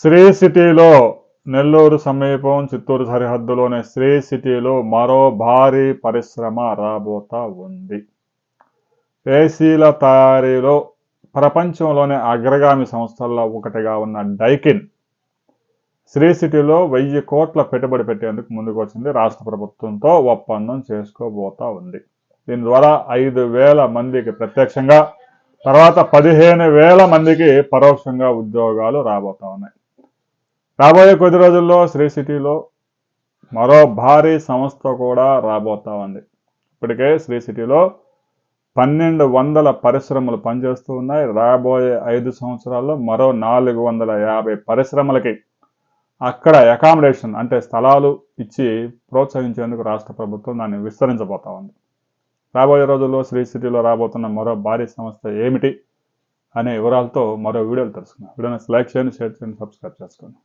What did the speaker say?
శ్రీ సిటీలో నెల్లూరు సమీపం చిత్తూరు సరిహద్దులోని శ్రీ సిటీలో మరో భారీ పరిశ్రమ రాబోతా ఉంది. ఏసీల తయారీలో ప్రపంచంలోని అగ్రగామి సంస్థల్లో ఒకటిగా ఉన్న డైకిన్ శ్రీ సిటీలో 1000 కోట్ల పెట్టుబడి పెట్టేందుకు ముందుకు వచ్చింది. రాష్ట్ర ప్రభుత్వంతో ఒప్పందం చేసుకోబోతా ఉంది. దీని ద్వారా 5,000 మందికి ప్రత్యక్షంగా, తర్వాత 15,000 మందికి పరోక్షంగా ఉద్యోగాలు రాబోతా ఉన్నాయి. రాబోయే కొద్ది రోజుల్లో శ్రీ సిటీలో మరో భారీ సంస్థ కూడా రాబోతా ఉంది. ఇప్పటికే శ్రీ సిటీలో 1,200 పరిశ్రమలు పనిచేస్తూ ఉన్నాయి. రాబోయే 5 సంవత్సరాల్లో మరో 450 పరిశ్రమలకి అక్కడ అకామిడేషన్ అంటే స్థలాలు ఇచ్చి ప్రోత్సహించేందుకు రాష్ట్ర ప్రభుత్వం దాన్ని విస్తరించబోతా ఉంది. రాబోయే రోజుల్లో శ్రీ సిటీలో రాబోతున్న మరో భారీ సంస్థ ఏమిటి అనే వివరాలతో మరో వీడియోలు తెలుసుకుందాం. వీడియోని లైక్ చేయండి, షేర్ చేయండి, సబ్స్క్రైబ్ చేసుకోండి.